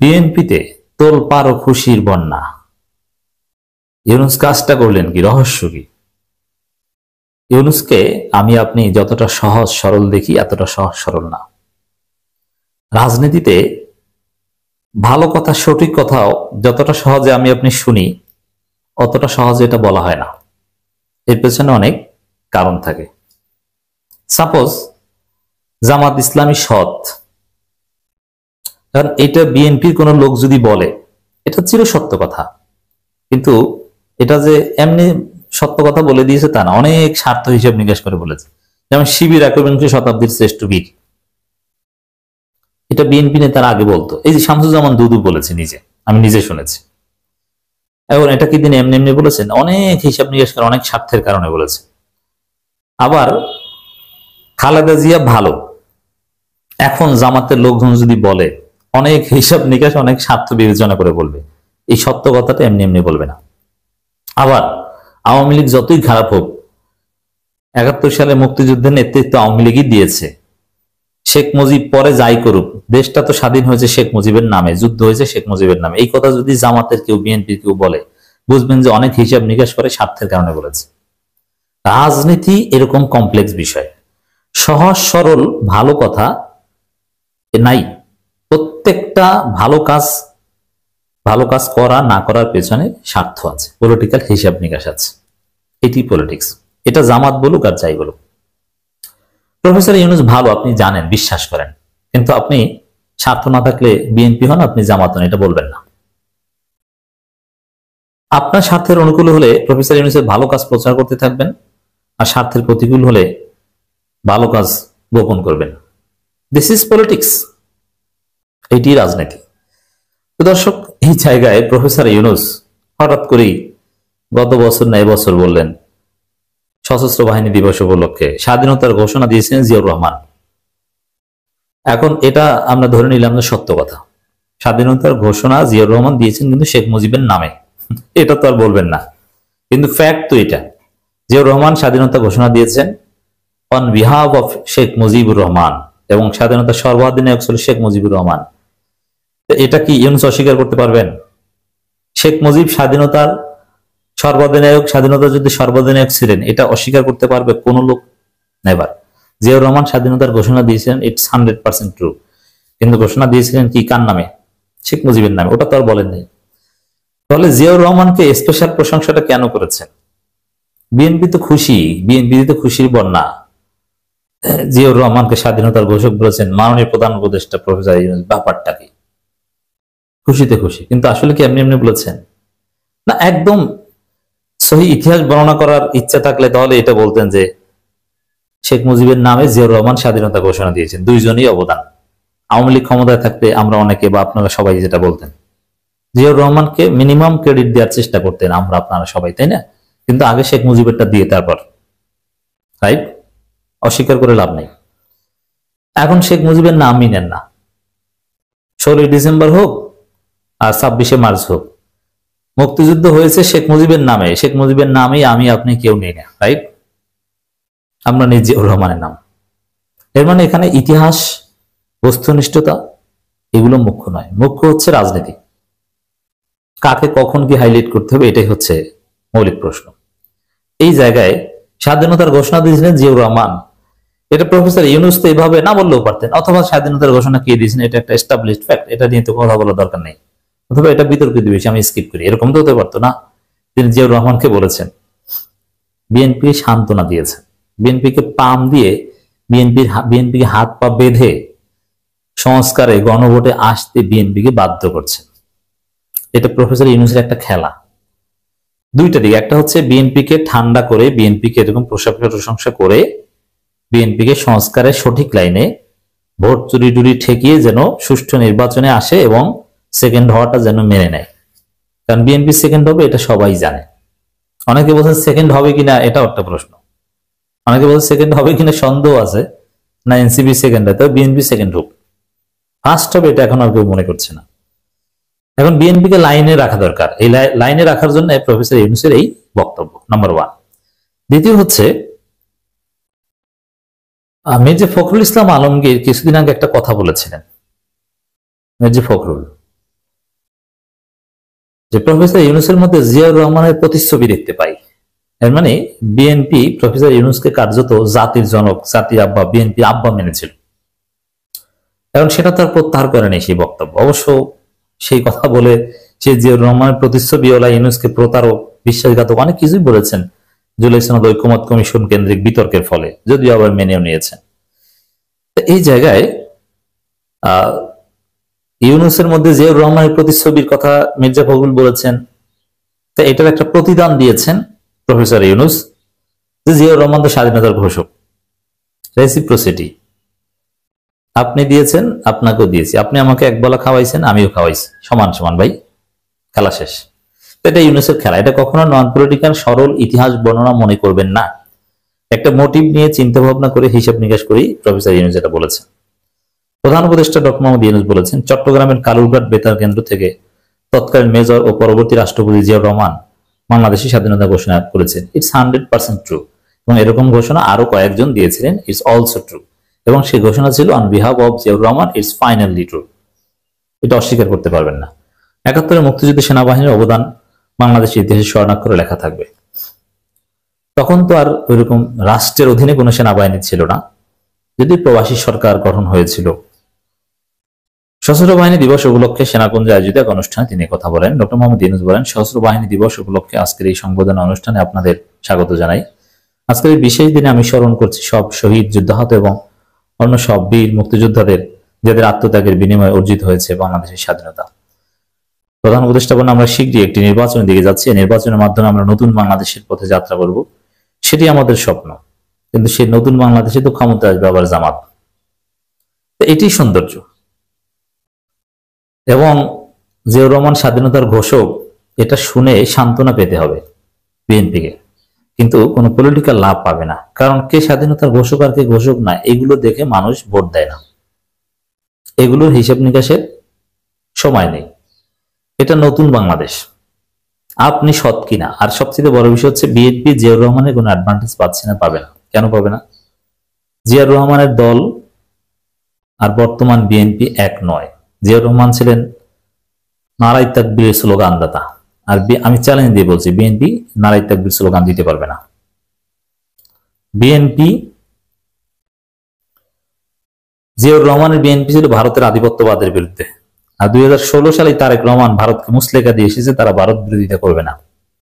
বিএনপিতে তোলপাড় ও খুশির বন্যা। ইউনূস কাজটা করলেন কি? রহস্য কি? ইউনূসকে আমি আপনি যতটা সহজ সরল দেখি এতটা সহজ সরল না। রাজনীতিতে ভালো কথা, সঠিক কথাও যতটা সহজে আমি আপনি শুনি অতটা সহজে এটা বলা হয় না। এর পেছনে অনেক কারণ থাকে। সাপোজ জামাত ইসলামী সৎ, কারণ এটা বিএনপির কোন লোক যদি বলে এটা চিরসত্য কথা, কিন্তু এটা যে এমনি সত্য কথা বলে দিয়েছে তা না, অনেক স্বার্থ হিসেব নিকাশ করে বলেছে। যেমন শিবির একবিংশ শতাব্দীর শ্রেষ্ঠ বীর, এটা বিএনপি নেতারা আগে বলতো। এই যে শামসুজ্জামান দুদু বলেছে, নিজে আমি নিজে শুনেছি। এখন এটা কি দিন এমনি এমনি বলেছেন? অনেক হিসাব নিকাশ করে, অনেক স্বার্থের কারণে বলেছে। আবার খালেদা জিয়া ভালো, এখন জামাতের লোকজন যদি বলে অনেক হিসাব নিকাশ, অনেক স্বার্থ বিবেচনা করে বলবে, এই সত্য কথাটা এমনি এমনি বলবে না। আবার আওয়ামী লীগ যতই খারাপ হোক, ৭১ সালে মুক্তিযুদ্ধের নেতৃত্ব আওয়ামী লীগই দিয়েছে। শেখ মুজিব পরে যাই করুক, দেশটা তো স্বাধীন হয়েছে শেখ মুজিবের নামে, যুদ্ধ হয়েছে শেখ মুজিবের নামে। এই কথা যদি জামাতের কেউ, বিএনপির কেউ বলে, বুঝবেন যে অনেক হিসাব নিকাশ করে স্বার্থের কারণে বলেছে। রাজনীতি এরকম কমপ্লেক্স বিষয়, সহজ সরল ভালো কথা নাই। প্রত্যেকটা ভালো কাজ করা না করার পেছনে স্বার্থ আছে, পলিটিক্যাল হিসাব নিকাশ আছে। এটি পলিটিক্স। এটা জামাত বলুক আর যাই বলুক। প্রফেসর ইউনূস ভালো, আপনি জানেন, বিশ্বাস করেন, কিন্তু আপনি স্বার্থ না থাকলে বিএনপি হন, আপনি জামাত হন, এটা বলবেন না। আপনার স্বার্থের অনুকূল হলে প্রফেসর ইউনূসের ভালো কাজ প্রচার করতে থাকবেন, আর স্বার্থের প্রতিকূল হলে ভালো কাজ গোপন করবেন। দিস ইজ পলিটিক্স, এটি রাজনীতি। দর্শক, এই জায়গায় প্রফেসর ইউনূস হঠাৎ করেই গত বছর না এবছর বললেন সশস্ত্র বাহিনী দিবস উপলক্ষে স্বাধীনতার ঘোষণা দিয়েছিলেন জিয়াউর রহমান। এখন এটা আমরা ধরে নিলাম না সত্য কথা, স্বাধীনতার ঘোষণা জিয়াউর রহমান দিয়েছেন কিন্তু শেখ মুজিবের নামে, এটা তো আর বলবেন না। কিন্তু ফ্যাক্ট তো এটা, জিয়াউর রহমান স্বাধীনতা ঘোষণা দিয়েছেন on behalf of Sheikh Mujibur Rahman, এবং স্বাধীনতার সর্বাধিনায়ক ছিল শেখ মুজিবুর রহমান। এটা কি ইউনূস অস্বীকার করতে পারবেন? শেখ মুজিব স্বাধীনতার সর্বাধিনায়ক, স্বাধীনতা যুদ্ধে সর্বাধিনায়ক ছিলেন, এটা অস্বীকার করতে পারবে কোন লোক? নেভার। জিয়াউর রহমান স্বাধীনতার ঘোষণা দিয়েছিলেন, ইটস 100% ট্রু, কিন্তু ঘোষণা দিয়েছিলেন কি, কার নামে? শেখ মুজিবের নামে। ওটা তো আর বলেন নাই। তাহলে জিয়াউর রহমানকে স্পেশাল প্রশংসাটা কেন করেছেন? বিএনপি তো খুশি, বিএনপি তো খুশির বন্যা। জিয়াউর রহমানকে স্বাধীনতার ঘোষক বলেছেন মাননীয় প্রধান উপদেষ্টা প্রফেসর ইউনূস। ব্যাপারটা কি? খুশিতে খুশি, কিন্তু আসলে কি এমনি এমনি বলেছেন না? একদম সহি ইতিহাস বর্ণনা করার ইচ্ছা থাকলে তাহলে এটা বলতেন যে শেখ মুজিবের নামে জিয়াউর রহমান স্বাধীনতা ঘোষণা দিয়েছেন, দুইজনই অবদান। আওয়ামী লীগ ক্ষমতায় থাকতে আমরা অনেকে বা আপনারা সবাই যেটা বলতেন, জিয়াউর রহমানকে মিনিমাম ক্রেডিট দেওয়ার চেষ্টা করতেন আমরা, আপনারা সবাই, তাই না? কিন্তু আগে শেখ মুজিবেরটা দিয়ে তারপর, রাইট? অস্বীকার করে লাভ নেই। এখন শেখ মুজিবের নামই নেন না, 16 ডিসেম্বর হোক আর 26শে মার্চ হোক, মুক্তিযুদ্ধ হয়েছে শেখ মুজিবের নামে, শেখ মুজিবের নামেই আমি আপনি কেউ নেই না, রাইট? আমরা নিই জিয়াউর রহমানের নাম। এর মানে এখানে ইতিহাস, বস্তুনিষ্ঠতা এগুলো মুখ্য নয়, মুখ্য হচ্ছে রাজনীতি। কাকে কখন কি হাইলাইট করতে হবে, এটাই হচ্ছে মৌলিক প্রশ্ন। এই জায়গায় স্বাধীনতার ঘোষণা দিয়েছিলেন জিয়াউর রহমান, এটা প্রফেসর ইউনূস তো এভাবে না বললেও পারতেন, অথবা স্বাধীনতার ঘোষণা কে দিয়েছেন এটা একটা এস্টাবলিশড ফ্যাক্ট, এটা নিয়ে তো কথা বলার দরকার নেই, অথবা এটা বিতর্কিত বিষয়, আমি স্কিপ করি, এরকম তো হতে পারতো না। তিনি জিয়াউর রহমানকে বলেছেন, বিএনপি সান্ত্বনা দিয়েছেন, বিএনপিকে পাম দিয়ে, বিএনপিকে হাত পা বেঁধে সংস্কারে গণভোটে আসতে বিএনপিকে বাধ্য করছেন। এটা প্রফেসর ইউনূসের একটা খেলা, দুইটা দিক। একটা হচ্ছে বিএনপিকে ঠান্ডা করে, বিএনপিকে এরকম প্রশংসা করে বিএনপিকে সংস্কারের সঠিক লাইনে ভোট চুরি টুরি ঠেকিয়ে যেন সুষ্ঠু নির্বাচনে আসে এবং সেকেন্ড হওয়াটা যেন মেনে নেয়। কারণ বিএনপি সেকেন্ড হবে এটা সবাই জানে। অনেকে বলছেন সেকেন্ড হবে কিনা, এটাও একটা প্রশ্ন। অনেকে বলছে সেকেন্ড হবে কিনা সন্দেহ আছে, না এনসিপি সেকেন্ড হয়, তবে বিএনপি সেকেন্ড হোক, ফার্স্ট হবে এটা এখন আর কেউ মনে করছে না। এখন বিএনপিকে লাইনে রাখা দরকার, এই লাইনে রাখার জন্য প্রফেসর ইউনূসের এই বক্তব্য, নাম্বার 1। দ্বিতীয় হচ্ছে মির্জা ফখরুল ইসলাম আলমগীর কিছুদিন আগে একটা কথা বলেছিলেন। মির্জা ফখরুল যে প্রফেসর ইউনূসের মধ্যে জিয়াউর রহমানের প্রতিচ্ছবি দেখতে পাই। এর মানে বিএনপি প্রফেসর ইউনূসকে কার্যত জাতির জনক, জাতির আব্বা, বিএনপি আব্বা মেনেছিল। এখন সেটা তার প্রত্যাহার করেনি সেই বক্তব্য। অবশ্য সেই কথা বলে সে জিয়াউর রহমানের প্রতিচ্ছবিওয়ালা ইউনূসকে প্রতারক, বিশ্বাসঘাতক অনেক কিছুই বলেছেন জুলাই সনদ ঐকমত্য কমিশন কেন্দ্রিক বিতর্কের ফলে, যদিও আবার মেনেও নিয়েছেন। এই জায়গায় ইউনূসের মধ্যে জিয়াউর রহমানের প্রতিচ্ছবির কথা মির্জা ফখরুল বলেছেন। তা এটার একটা প্রতিদান দিয়েছেন প্রফেসর ইউনূস, যে জিয়াউর রহমান তো স্বাধীনতার ঘোষক। রেসিপ্রোসিটি, আপনি দিয়েছেন, আপনাকেও দিয়েছি, আপনি আমাকে এক বেলা খাওয়াইছেন, আমিও খাওয়াইছি, সমান সমান ভাই, খেলা শেষ। এটা ইউনূসের খেলা। এটা কখনো নন পলিটিক্যাল সরল ইতিহাস বর্ণনা মনে করবেন না। একটা মোটিভ নিয়ে চিন্তা ভাবনা করে হিসাব নিকাশ করেই প্রফেসর ইউনূস এটা বলেছেন। প্রধান উপদেষ্টা ডক্টর মোহাম্মদ ইউনূস বলেছেন, চট্টগ্রামের কালুরঘাট বেতার কেন্দ্র থেকে তৎকালীন মেজর ও পরবর্তী রাষ্ট্রপতি জিয়াউর রহমান বাংলাদেশের স্বাধীনতা ঘোষণা করেছেন। It's 100% true. এবং এরকম ঘোষণা আরো কয়েকজন দিয়েছিলেন। It's also true. এবং সেই ঘোষণা ছিল on behalf of Ziaur Rahman. It's finally true. এটা অস্বীকার করতে পারবেন না। ৭১ মুক্তিযুদ্ধে সেনাবাহিনীর অবদান বাংলাদেশের ইতিহাসে স্বর্ণাক্ষরে লেখা থাকবে। তখন তো আর ওইরকম রাষ্ট্রের অধীনে কোনো সেনাবাহিনী ছিল না, যদি প্রবাসী সরকার গঠন হয়েছিল। সশস্ত্র বাহিনী দিবস উপলক্ষে সেনাকুঞ্জে আয়োজিত এক অনুষ্ঠানে তিনি কথা বলেন। ডক্টর মোহাম্মদ ইউনূস বলেন, সশস্ত্র বাহিনী দিবস উপলক্ষে আজকের এই সংবর্ধনা অনুষ্ঠানে আপনাদের স্বাগত জানাই। আজকের এই বিশেষ দিনে আমি স্মরণ করছি সব শহীদ, যুদ্ধাহত এবং অন্য সব বীর মুক্তিযোদ্ধাদের, যাদের আত্মত্যাগের বিনিময়ে অর্জিত হয়েছে বাংলাদেশের স্বাধীনতা। প্রধান উপদেষ্টা বলেন, আমরা শীঘ্রই একটি নির্বাচনের দিকে যাচ্ছি। নির্বাচনের মাধ্যমে আমরা নতুন বাংলাদেশের পথে যাত্রা করব, সেটি আমাদের স্বপ্ন। কিন্তু সেই নতুন বাংলাদেশে তো ক্ষমতা আসবে আবার জামাত। এটি সৌন্দর্য। এবং জিয়াউর রহমান স্বাধীনতার ঘোষক, এটা শুনে সান্ত্বনা পেতে হবে বিএনপিকে, কিন্তু কোনো পলিটিক্যাল লাভ পাবে না। কারণ কে স্বাধীনতার ঘোষক আর কে ঘোষক না, এগুলো দেখে মানুষ ভোট দেয় না। এগুলোর হিসাব নিকাশের সময় নেই। এটা নতুন বাংলাদেশ, আপনি সৎ কিনা। আর সবচেয়ে বড় বিষয় হচ্ছে বিএনপি জিয়াউর রহমানের কোনো অ্যাডভান্টেজ পাচ্ছে না, পাবে না। কেন পাবে না? জিয়াউর রহমানের দল আর বর্তমান বিএনপি এক নয়। জিয়াউর রহমান ছিলেন নারাই তাকবীরের স্লোগানদাতা, আর আমি চ্যালেঞ্জ দিয়ে বলছি, বিএনপি নারাই তাকবীর স্লোগান দিতে পারবে না। জিয়াউর রহমানের বিএনপি ছিল ভারতের আধিপত্যবাদের বিরুদ্ধে, আর 2016 সালে তারেক রহমান ভারতকে মুচলেকা দিয়ে এসেছে তারা ভারত বিরোধিতা করবে না।